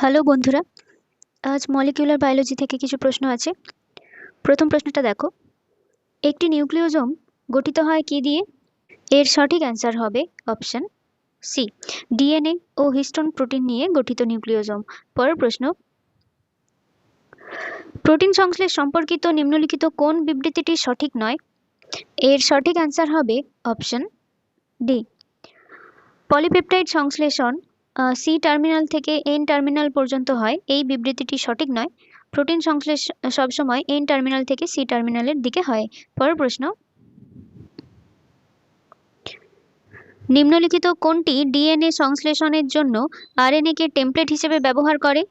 Hello বন্ধুরা, আজ molecular biology থেকে কিছু প্রশ্ন আছে। প্রথম প্রশ্নটা দেখো, একটি নিউক্লিওজোম গঠিত হয় কি দিয়ে? এর সঠিক অ্যান্সার হবে অপশন সি, ডিএনএ ও হিস্টোন প্রোটিন নিয়ে গঠিত নিউক্লিওজোম। পরের প্রশ্ন, প্রোটিন সংশ্লেষ সম্পর্কিত নিম্নলিখিত কোন বিবৃতিটি সঠিক নয়? এর সঠিক অ্যান্সার হবে অপশন ডি, পলিপেপটাইড সংশ্লেষণ সি টার্মিনাল থেকে এন টার্মিনাল পর্যন্ত হয়, এই বিবৃতিটি সঠিক নয়। প্রোটিন সংশ্লেষ সবসময় এন টার্মিনাল থেকে সি টার্মিনালের দিকে হয়। পরের প্রশ্ন, নিম্নলিখিত কোনটি ডিএনএ সংশ্লেষণের জন্য আরএনএ কে টেমপ্লেট হিসেবে ব্যবহার করে?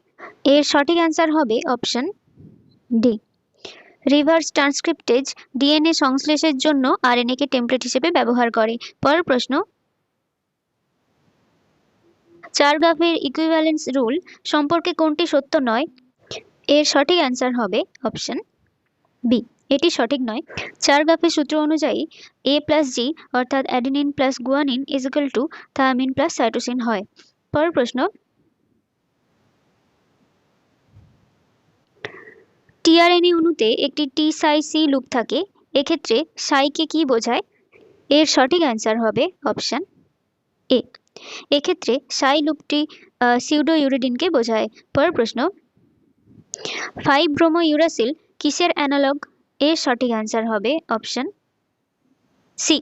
এর সঠিক অ্যান্সার হবে option D, reverse transcriptase DNA সংশ্লেষের জন্য আরএনএ কে টেমপ্লেট হিসেবে ব্যবহার করে। পরের প্রশ্ন, চারগাফের ইকুইভ্যালেন্স রুল সম্পর্কে কোনটি সত্য নয়? এর সঠিক অ্যান্সার হবে অপশন বি, এটি সঠিক নয়। চারগাফের সূত্র অনুযায়ী এ প্লাস জি অর্থাৎ adenine plus guanine is equal to thymine plus cytosine হয়। পরের প্রশ্ন, টিআরএনএ অণুতে একটি টি সাই সি লুপ থাকে, এক্ষেত্রে সাইকে কি বোঝায়? এর সঠিক অ্যান্সার হবে অপশন এ, এক্ষেত্রে সাই লুপটি সিউডো ইউরিডিনকে বোঝায়। পরের প্রশ্ন, 5 ব্রোমো ইউরাসিল কিসের অ্যানালগ? এর সঠিক অ্যান্সার হবে অপশন সি,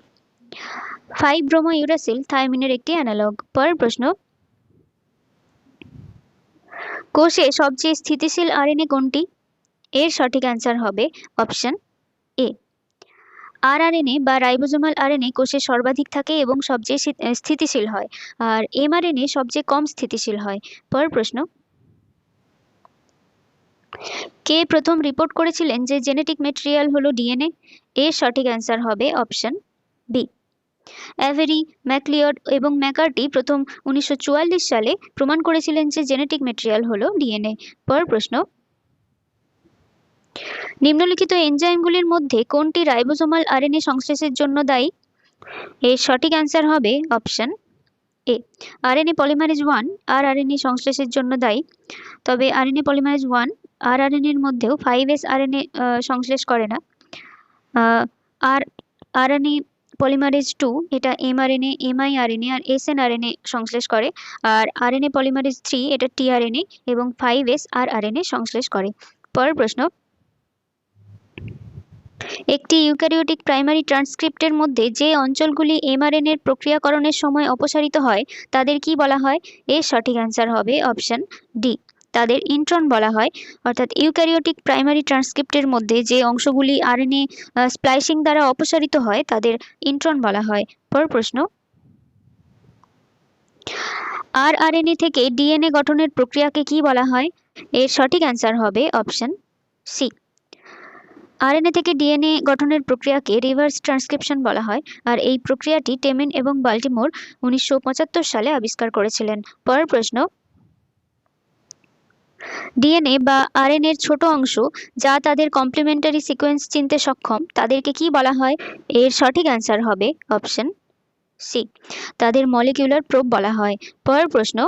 5 ব্রোমো ইউরাসিল থায়ামিনের একটি অ্যানালগ। পরের প্রশ্ন, কোষে সবচেয়ে স্থিতিশীল আরএনএ কোনটি? এর সঠিক অ্যান্সার হবে অপশন এ, আরআরএনএ বা রাইবোজোমাল আরএনএ কোষে সর্বাধিক থাকে এবং সবচেয়ে স্থিতিশীল হয়, আর এমআরএনএ সবচেয়ে কম স্থিতিশীল হয়। পরের প্রশ্ন, কে প্রথম রিপোর্ট করেছিলেন যে জেনেটিক ম্যাটেরিয়াল হলো ডিএনএ? এর সঠিক অ্যান্সার হবে অপশন বি, অ্যাভেরি, ম্যাকলিওড এবং ম্যাকার্টি প্রথম 1944 সালে প্রমাণ করেছিলেন যে জেনেটিক ম্যাটেরিয়াল হলো ডিএনএ। পরের প্রশ্ন, নিম্নলিখিত এনজাইমগুলির মধ্যে কোনটি রাইবোজোমাল আরএনএ সংশ্লেষের জন্য দায়ী? এর সঠিক অ্যান্সার হবে option A, RNA polymerase 1 rRNA সংশ্লেষের জন্য দায়ী। তবে আরএনএ পলিমারেজ 1 আরআরএনএর মধ্যেও 5S আরএনএ সংশ্লেষ করে না। আর আরএনএ পলিমারেজ 2 এটা এমআরএনএ, এমআইআরএনএ আর এসএনআরএনএ সংশ্লেষ করে, আর আরএনএ পলিমারেজ 3 এটা টিআরএনএ এবং 5S আরআরএনএ সংশ্লেষ করে। পরের প্রশ্ন, একটি ইউক্যারিওটিক প্রাইমারি ট্রান্সক্রিপ্টের মধ্যে যে অঞ্চলগুলি এমআরএনএর প্রক্রিয়াকরণের সময় অপসারিত হয় তাদের কি বলা হয়? এর সঠিক অ্যান্সার হবে অপশন ডি, তাদের ইন্ট্রন বলা হয়। অর্থাৎ ইউক্যারিওটিক প্রাইমারি ট্রান্সক্রিপ্টের মধ্যে যে অংশগুলি আরএনএ স্প্লাইসিং দ্বারা অপসারিত হয় তাদের ইন্ট্রন বলা হয়। পরের প্রশ্ন, আরআরএনএ থেকে ডিএনএ গঠনের প্রক্রিয়াকে কি বলা হয়? এর সঠিক অ্যান্সার হবে অপশন সি, আরএনএ থেকে ডিএনএ গঠনের প্রক্রিয়াকে রিভার্স ট্রান্সক্রিপশন বলা হয়, আর এই প্রক্রিয়াটি টেমেন এবং বাল্টিমোর 1975 সালে আবিষ্কার করেছিলেন। পরের প্রশ্ন, ডিএনএ বা আরএনএর ছোট অংশ যা তাদের কমপ্লিমেন্টারি সিকোয়েন্স চিনতে সক্ষম তাদেরকে কি বলা হয়? এর সঠিক অ্যান্সার হবে অপশন সি, তাদের মলিকিউলার প্রোব বলা হয়। পরের প্রশ্ন,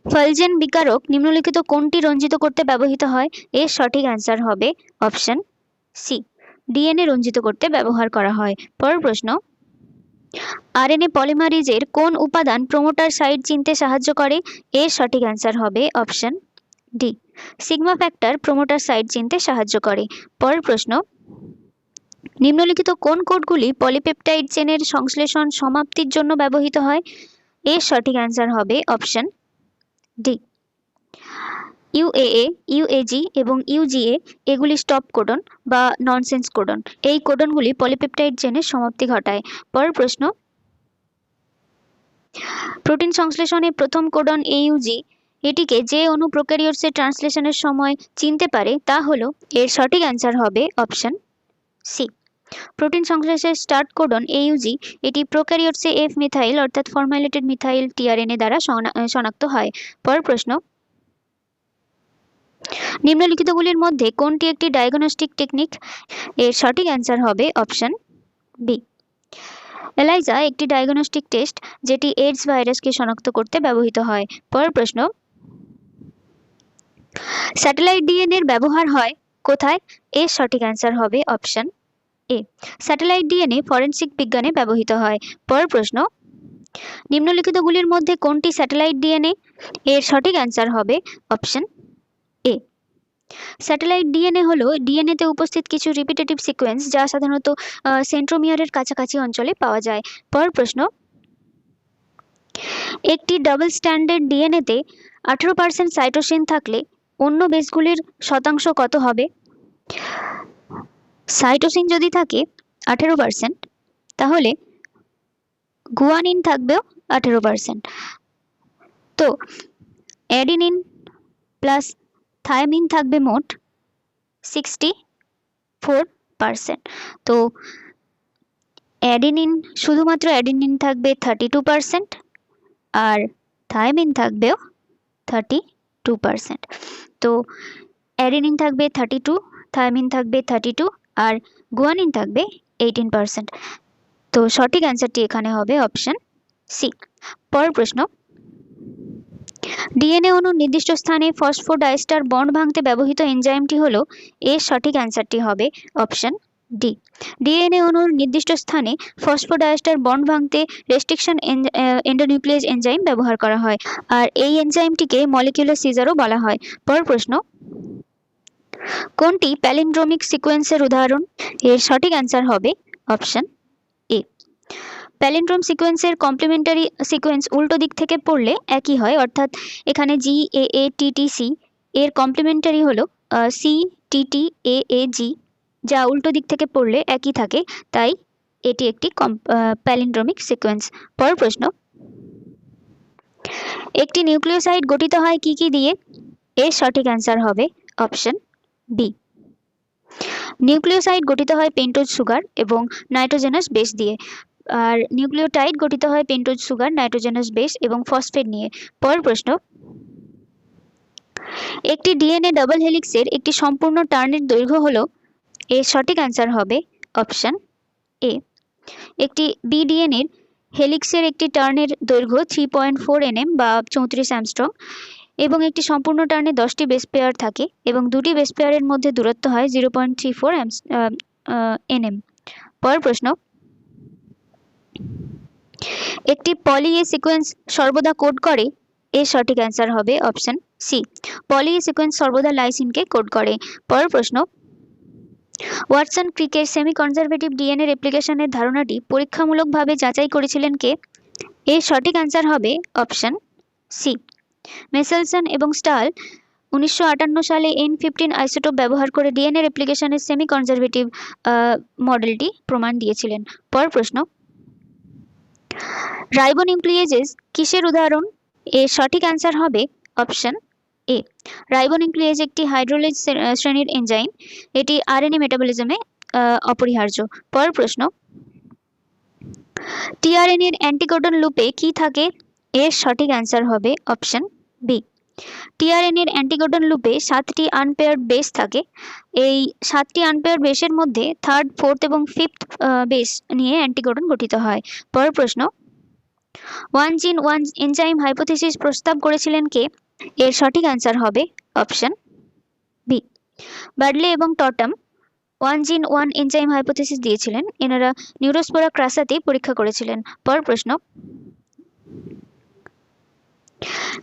ফলজেন বিকারক নিম্নলিখিত কোনটি রঞ্জিত করতে ব্যবহৃত হয়? এর সঠিক অ্যান্সার হবে অপশন সি, ডিএনএ রঞ্জিত করতে ব্যবহার করা হয়। পরের প্রশ্ন, আরএনএ পলিমারেজের কোন উপাদান প্রোমোটার সাইট চিনতে সাহায্য করে? এর সঠিক অ্যান্সার হবে option D, sigma factor promoter site চিনতে সাহায্য করে। পরের প্রশ্ন, নিম্নলিখিত কোন কোডগুলি পলিপেপটাইড চেনের সংশ্লেষণ সমাপ্তির জন্য ব্যবহৃত হয়? এর সঠিক অ্যান্সার হবে অপশন ডি, ইউএএ, ইউএজি এবং ইউজিএ এগুলি স্টপ কোডন বা ননসেন্স কোডন। এই কোডনগুলি পলিপেপটাইড চেনের সমাপ্তি ঘটায়। পরের প্রশ্ন, প্রোটিন সংশ্লেষণে প্রথম কোডন এইউজি এটিকে যে অণু প্রোক্যারিওটসের ট্রান্সলেশনের সময় চিনতে পারে তা হলো? এর সঠিক অ্যান্সার হবে অপশন সি, প্রোটিন সংশ্লেষের স্টার্ট কোডন এইউজি এটি প্রোক্যারিওটসে এফ মিথাইল অর্থাৎ ফর্মাইলেটেড মিথাইল টিআরএনএ দ্বারা শনাক্ত হয়। পরের প্রশ্ন, নিম্নলিখিতগুলির মধ্যে কোনটি একটি ডায়াগনস্টিক টেকনিক? এর সঠিক অ্যান্সার হবে অপশন বি, এলাইজা একটি ডায়াগনস্টিক টেস্ট যেটি এইডস ভাইরাসকে শনাক্ত করতে ব্যবহৃত হয়। পরের প্রশ্ন, স্যাটেলাইট ডিএনএ এর ব্যবহার হয় কোথায়? এর সঠিক অ্যান্সার হবে অপশন এ। স্যাটেলাইট ডিএনএ ফরেনসিক বিজ্ঞানে ব্যবহৃত হয়। পরের প্রশ্ন, নিম্নলিখিতগুলির মধ্যে কোনটি স্যাটেলাইট ডিএনএ? এর সঠিক অ্যান্সার হবে অপশন এ। স্যাটেলাইট ডিএনএ হলো ডিএনএতে উপস্থিত কিছু রিপিটেটিভ সিকোয়েন্স যা সাধারণত সেন্ট্রোমিয়ারের কাছাকাছি অঞ্চলে পাওয়া যায়। পরের প্রশ্ন, একটি ডাবল স্ট্যান্ডার্ড ডিএনএতে 18% সাইটোসিন থাকলে অন্য বেসগুলির শতাংশ কত হবে? সাইটোসিন যদি থাকে 18%, তাহলে গুয়ানিন থাকবেও 18%। তো অ্যাডিনিন প্লাস থায়ামিন থাকবে মোট 64%। তো অ্যাডিনিন, শুধুমাত্র অ্যাডিনিন থাকবে 32%, আর থায়ামিন থাকবেও 32%। তো অ্যাডিনিন থাকবে 32, থায়ামিন থাকবে 32, আর গুয়ানিন থাকবে 18%। তো সঠিক অ্যান্সারটি এখানে হবে অপশন সি। পরের প্রশ্ন, ডিএনএ অণুর নির্দিষ্ট স্থানে ফসফোডাইস্টার বন্ড ভাঙতে ব্যবহৃত এনজাইমটি হলো, এর সঠিক অ্যান্সারটি হবে অপশন ডি। ডিএনএ অণুর নির্দিষ্ট স্থানে ফসফোডাইস্টার বন্ড ভাঙতে রেস্ট্রিকশন এন্ডোনিউক্লিয়েজ এনজাইম ব্যবহার করা হয়, আর এই এনজাইমটিকে মলিকিউলার সিজারও বলা হয়। পরের প্রশ্ন, কোনটি প্যালিন্ড্রোমিক সিকোয়েন্সের উদাহরণ? এর সঠিক অ্যান্সার হবে অপশন এ। প্যালিন্ড্রোম সিকোয়েন্সের কমপ্লিমেন্টারি সিকোয়েন্স উল্টো দিক থেকে পড়লে একই হয়, অর্থাৎ এখানে GAATTC এর কমপ্লিমেন্টারি হলো CTTAAG, যা উল্টো দিক থেকে পড়লে একই থাকে, তাই এটি একটি প্যালিন্ড্রোমিক সিকোয়েন্স। পরের প্রশ্ন, একটি নিউক্লিওসাইড গঠিত হয় কি কি দিয়ে? এর সঠিক অ্যান্সার হবে অপশন বি। নিউক্লিওসাইড গঠিত হয় পেন্টোজ সুগার এবং নাইট্রোজেনাস বেস দিয়ে, আর নিউক্লিওটাইড গঠিত হয় পেন্টোজ সুগার, নাইট্রোজেনাস বেস এবং ফসফেট নিয়ে। পরের প্রশ্ন, একটি ডিএনএ ডাবল হেলিক্সের একটি সম্পূর্ণ টার্নের দৈর্ঘ্য হলো, এর সঠিক অ্যান্সার হবে অপশন এ। একটি বিডিএনএর হেলিক্সের একটি টার্নের দৈর্ঘ্য 3.4 nm বা 34 অ্যাংস্ট্রম, এবং একটি সম্পূর্ণ টার্নে 10টি বেস পেয়ার থাকে এবং দুটি বেস পেয়ারের মধ্যে দূরত্ব হয় 0.34 nm। পরের প্রশ্ন, একটি পলি এ সিকোয়েন্স সর্বদা কোড করে, এর সঠিক অ্যান্সার হবে অপশন সি। পলি এ সিকোয়েন্স সর্বদা লাইসিনকে কোড করে। পরের প্রশ্ন, ওয়াটসন ক্রিকের সেমি কনজারভেটিভ ডিএনএ রেপ্লিকেশনের ধারণাটি পরীক্ষামূলকভাবে যাচাই করেছিলেন কে? এর সঠিক অ্যান্সার হবে অপশন সি। মেসেলসন এবং স্টাল 1958 সালে N15 আইসোটোপ ব্যবহার করে ডিএনএ রেপ্লিকেশনের সেমি কনজারভেটিভ মডেলটি প্রমাণ দিয়েছিলেন। পরের প্রশ্ন, রাইবোনিউক্লিয়েজেস কিসের উদাহরণ? এর সঠিক অ্যান্সার হবে অপশন এ। রাইবোনিউক্লিয়েজ একটি হাইড্রোলেজ শ্রেণীর এনজাইম, এটি আরএনএ মেটাবলিজমে অপরিহার্য। পরের প্রশ্ন, টিআরএনএ এর অ্যান্টিকোডন লুপে কি থাকে? এর সঠিক অ্যান্সার হবে অপশন বি। টিআরএনএ এর অ্যান্টিকোডন লুপে 7টি আনপেয়ার্ড বেস থাকে। এই 7টি আনপেয়ার্ড বেসের মধ্যে 3rd, 4th এবং 5th বেস নিয়ে অ্যান্টিকোডন গঠিত হয়। পরের প্রশ্ন, one gene one enzyme hypothesis প্রস্তাব করেছিলেন কে? এর সঠিক অ্যান্সার হবে অপশন বি। বার্ডলে এবং Tatum one gene one enzyme hypothesis দিয়েছিলেন, এনারা নিউরোস্পোরা ক্রাসাতে পরীক্ষা করেছিলেন। পরের প্রশ্ন,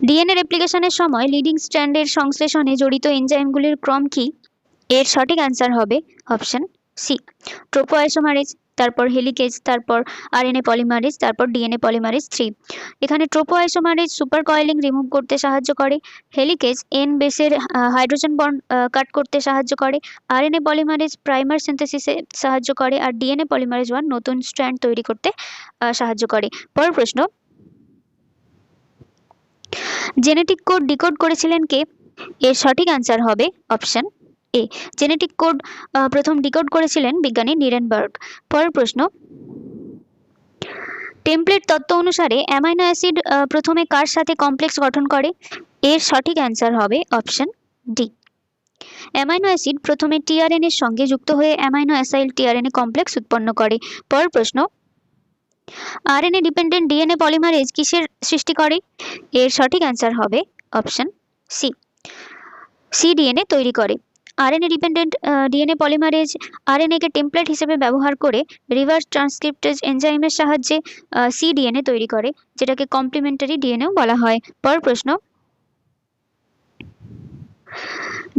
ডিএনএ রেপ্লিকেশনের সময় লিডিং স্ট্র্যান্ডের সংশ্লেষণে জড়িত এনজাইমগুলির ক্রম কি? এর সঠিক অ্যান্সার হবে অপশন সি। ট্রোপোআইসোমারেজ, তারপর হেলিকেজ, তারপর আরএনএ পলিমারেজ, তারপর ডিএনএ পলিমারেজ 3। এখানে ট্রোপোআইসোমারেজ সুপার কয়েলিং রিমুভ করতে সাহায্য করে, হেলিকেজ এন বেসের হাইড্রোজেন বন্ড কাট করতে সাহায্য করে, আরএনএ পলিমারেজ প্রাইমার সিনথেসিসে সাহায্য করে, আর ডিএনএ পলিমারেজ 1 নতুন স্ট্র্যান্ড তৈরি করতে সাহায্য করে। পরের প্রশ্ন, জেনেটিক কোড ডিকোড করেছিলেন কে? এর সঠিক অ্যান্সার হবে অপশন এ। জেনেটিক কোড প্রথম ডিকোড করেছিলেন বিজ্ঞানী নিরেনবার্গ। পরের প্রশ্ন, টেমপ্লেট তত্ত্ব অনুসারে অ্যামাইনো অ্যাসিড প্রথমে কার সাথে কমপ্লেক্স গঠন করে? এর সঠিক অ্যান্সার হবে অপশন ডি। অ্যামাইনো অ্যাসিড প্রথমে টিআরএনএ এর সঙ্গে যুক্ত হয়ে অ্যামাইনো অ্যাসাইল টিআরএনএ কমপ্লেক্স উৎপন্ন করে। পরের প্রশ্ন, আরএনএ ডিপেন্ডেন্ট ডিএনএ পলিমারেজ কিসের সৃষ্টি করে? এর সঠিক অ্যান্সার হবে অপশন সি। সিডিএনএ তৈরি করে। আরএনএ ডিপেন্ডেন্ট ডিএনএ পলিমারেজ আরএনএকে টেমপ্লেট হিসেবে ব্যবহার করে রিভার্স ট্রান্সক্রিপ্টেজ এনজাইমের সাহায্যে সিডিএনএ তৈরি করে, যেটাকে কমপ্লিমেন্টারি ডিএনএও বলা হয়। পরের প্রশ্ন,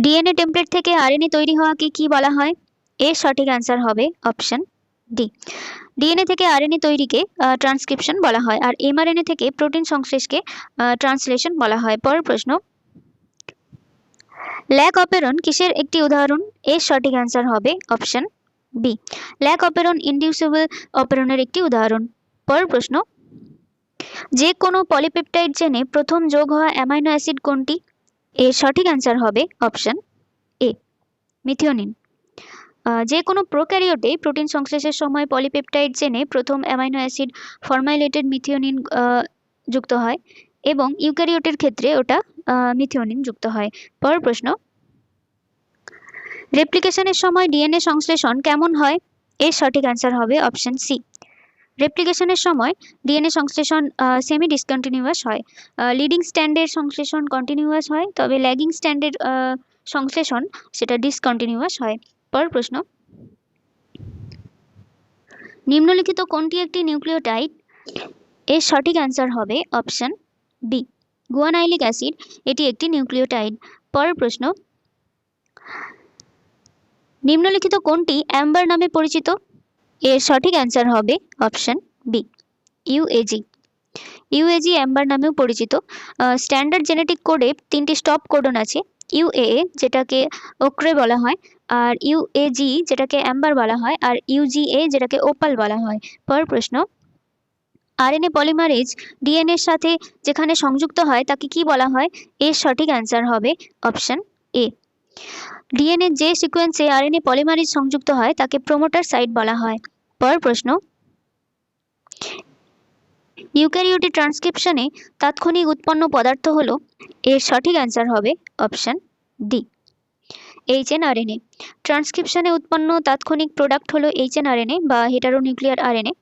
ডিএনএ টেমপ্লেট থেকে আরএনএ তৈরি হওয়াকে কি বলা হয়? এর সঠিক অ্যান্সার হবে অপশন ডি। ডিএনএ থেকে আরএনএ তৈরিকে ট্রান্সক্রিপশন বলা হয়, আর এমআরএনএ থেকে প্রোটিন সংশ্লেষকে ট্রান্সলেশন বলা হয়। পরের প্রশ্ন, ল্যাক অপেরন কিসের একটি উদাহরণ? এর সঠিক অ্যান্সার হবে অপশন বি। ল্যাক অপেরন ইনডিউসিবল অপেরনের একটি উদাহরণ। পরের প্রশ্ন, যে কোনো পলিপেপটাইড চেনে প্রথম যোগ হওয়া অ্যামাইনো অ্যাসিড কোনটি? এর সঠিক অ্যান্সার হবে অপশন এ, মিথিওনিন। যে কোনো প্রোক্যারিওটে প্রোটিন সংশ্লেষের সময় পলিপেপটাইড চেনে প্রথম অ্যামাইনো অ্যাসিড ফরমাইলেটেড মিথিওনিন যুক্ত হয়, এবং ইউক্যারিওটের ক্ষেত্রে ওটা মিথিওনিন যুক্ত হয়। পরের প্রশ্ন, রেপ্লিকেশনের সময় ডিএনএ সংশ্লেষণ কেমন হয়? এর সঠিক অ্যান্সার হবে অপশন সি। রেপ্লিকেশনের সময় ডিএনএ সংশ্লেষণ সেমি ডিসকন্টিনিউয়াস হয়। লিডিং স্ট্যান্ডের সংশ্লেষণ কন্টিনিউয়াস হয়, তবে ল্যাগিং স্ট্যান্ডের সংশ্লেষণ সেটা ডিসকন্টিনিউয়াস হয়। পরের প্রশ্ন, নিম্নলিখিত কোনটি একটি নিউক্লিওটাইড? এর সঠিক অ্যান্সার হবে অপশন বি, গুয়ানাইলিক অ্যাসিড এটি একটি নিউক্লিওটাইড। পরের প্রশ্ন, নিম্নলিখিত কোনটি অ্যাম্বার নামে পরিচিত? এর সঠিক অ্যান্সার হবে option B, UAG. UAG amber নামেও পরিচিত। স্ট্যান্ডার্ড জেনেটিক কোডে 3টি স্টপ কোডন আছে। ইউএএ যেটাকে ওক্রে বলা হয়, আর ইউএজি যেটাকে অ্যাম্বার বলা হয়, আর ইউজিএ যেটাকে ওপাল বলা হয়। পরের প্রশ্ন, আরএনএ পলিমারেজ ডিএনএর সাথে যেখানে সংযুক্ত হয় তাকে কি বলা হয়? এর সঠিক অ্যান্সার হবে অপশন এ। ডিএনএ যে সিকোয়েন্সে আরএনএ পলিমারেজ সংযুক্ত হয় তাকে প্রোমোটার সাইট বলা হয়। পরের প্রশ্ন, ইউক্যারিওটে ট্রান্সক্রিপশনে তাৎক্ষণিক উৎপন্ন পদার্থ হলো? এর সঠিক অ্যান্সার হবে অপশন ডি, এইচএনআরএনএ। ট্রান্সক্রিপশনে উৎপন্ন তাৎক্ষণিক প্রোডাক্ট হলো এইচএনআরএনএ বা হেটারোনিউক্লিয়ার আরএনএ।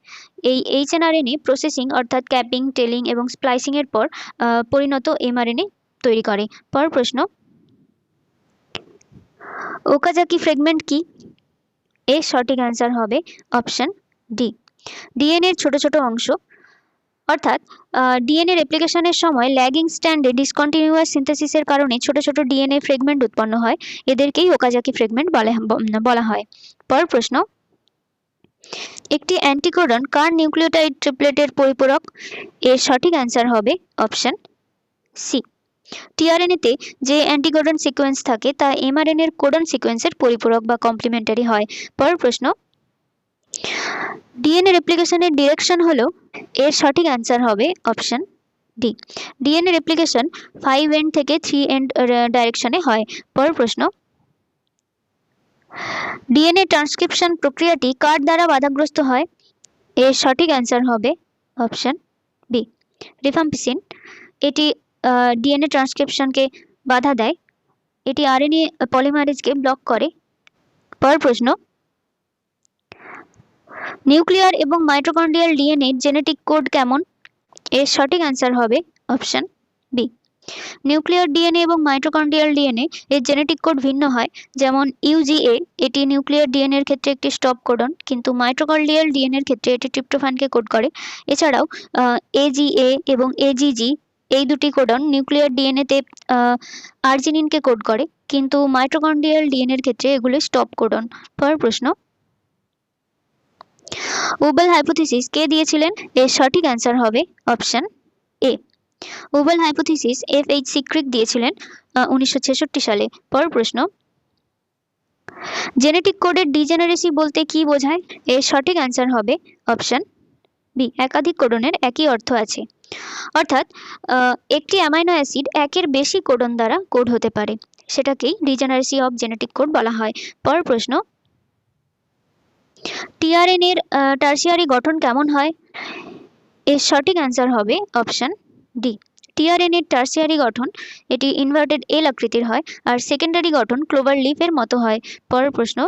এই এইচএনআরএনএ প্রসেসিং অর্থাৎ ক্যাপিং, টেলিং এবং স্প্লাইসিং এর পর পরিণত এমআরএনএ তৈরি করে। পরের প্রশ্ন, ওকাজাকি ফ্রেগমেন্ট কি? এর সঠিক অ্যান্সার হবে অপশন ডি, ডিএনএর ছোট ছোট অংশ। অর্থাৎ ডিএনএ রেপ্লিকেশনের সময় ল্যাগিং স্ট্যান্ডে ডিসকন্টিনিউয়াস সিনথেসিসের কারণে ছোট ছোট ডিএনএ ফ্রেগমেন্ট উৎপন্ন হয়, এদেরকেই ওকাজাকি ফ্রেগমেন্ট বলা হয়। পরের প্রশ্ন, একটি অ্যান্টিকোডন কার নিউক্লিওটাইড ট্রিপলেটের পরিপূরক? এর সঠিক অ্যান্সার হবে অপশন সি। টিআরএনএতে যে অ্যান্টিকোডন সিকোয়েন্স থাকে তা এমআরএনএর কোডন সিকোয়েন্সের পরিপূরক বা কমপ্লিমেন্টারি হয়। পরের প্রশ্ন, ডিএনএ রেপ্লিকেশনের ডিরেকশন হলো? এর সঠিক অ্যান্সার হবে option D, DNA replication 5 end থেকে 3 এন্ড ডাইরেকশনে হয়। পরের প্রশ্ন, ডিএনএ ট্রান্সক্রিপশন প্রক্রিয়াটি কার দ্বারা বাধাগ্রস্ত হয়? এর সঠিক অ্যান্সার হবে অপশন বি, রিফাম্পিসিন। এটি ডিএনএ ট্রান্সক্রিপশনকে বাধা দেয়, এটি আরএনএ পলিমারেজকে ব্লক করে। পরের প্রশ্ন, নিউক্লিয়ার এবং মাইটোকন্ড্রিয়াল ডিএনএ জেনেটিক কোড কেমন? এর সঠিক অ্যান্সার হবে অপশন বি, নিউক্লিয়ার ডিএনএ এবং মাইটোকন্ড্রিয়াল ডিএনএ এর জেনেটিক কোড ভিন্ন হয়। যেমন ইউজিএ এটি নিউক্লিয়ার ডিএনএ এর ক্ষেত্রে একটি স্টপ কোডন, কিন্তু মাইটোকন্ড্রিয়াল ডিএনএ এর ক্ষেত্রে এটি ট্রিপ্টোফ্যানকে কোড করে। এছাড়াও এজিএ এবং এজিজি এই দুটি কোডন নিউক্লিয়ার ডিএনএতে আর্জিনিনকে কোড করে, কিন্তু মাইটোকন্ড্রিয়াল ডিএনএ এর ক্ষেত্রে এগুলো স্টপ কোডন। পরের প্রশ্ন, উবেল হাইপোথিসিস কে দিয়েছিলেন? এর সঠিক অ্যান্সার হবে অপশন এ, উবেল হাইপোথিসিস FHC ক্রিক দিয়েছিলেন 1966 সালে। পরের প্রশ্ন, জেনেটিক কোডের ডিজেনারেসি বলতে কি বোঝায়? এর সঠিক অ্যান্সার হবে অপশন বি, একাধিক কোডনের একই অর্থ আছে। অর্থাৎ একটি অ্যামাইনো অ্যাসিড একের বেশি কোডন দ্বারা কোড হতে পারে, সেটাকেই ডিজেনারেসি অফ জেনেটিক কোড বলা হয়। পরের প্রশ্ন, টিআরএনএর টার্সিয়ারি গঠন কেমন হয়? এর সঠিক অ্যান্সার হবে অপশন ডি, টিআরএনএর টার্সিয়ারি গঠন এটি ইনভার্টেড এল আকৃতির হয়, আর সেকেন্ডারি গঠন ক্লোভার লিফের মতো হয়। পরের প্রশ্ন,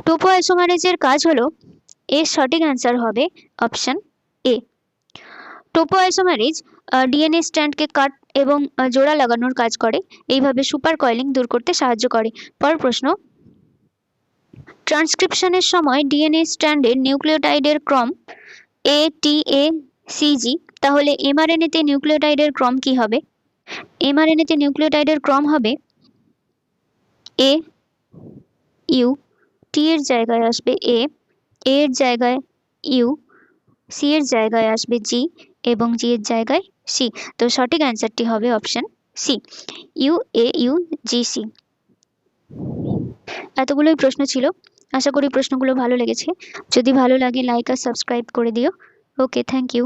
টোপোআইসোমারেজের কাজ হলো? এর সঠিক অ্যান্সার হবে অপশন এ, টোপোআইসোমারেজ ডিএনএ স্ট্র্যান্ডকে কাট এবং জোড়া লাগানোর কাজ করে। এইভাবে সুপার কয়েলিং দূর করতে সাহায্য করে। পরের প্রশ্ন, ট্রান্সক্রিপশনের সময় ডিএনএ স্ট্র্যান্ডের নিউক্লিওটাইডের ক্রম ATACG, তাহলে এমআরএনএতে নিউক্লিওটাইডের ক্রম কি হবে? এমআরএনএতে নিউক্লিওটাইডের ক্রম হবে AU, T এর জায়গায় আসবে A এর জায়গায় U, C এর জায়গায় আসবে G এবং G এর জায়গায় C। তো সঠিক অ্যান্সারটি হবে অপশন C, UAUGC। এতগুলোই প্রশ্ন ছিল। আশা করি প্রশ্নগুলো ভালো লেগেছে। যদি ভালো লাগে লাইক আর সাবস্ক্রাইব করে দিও। ওকে, থ্যাংক ইউ।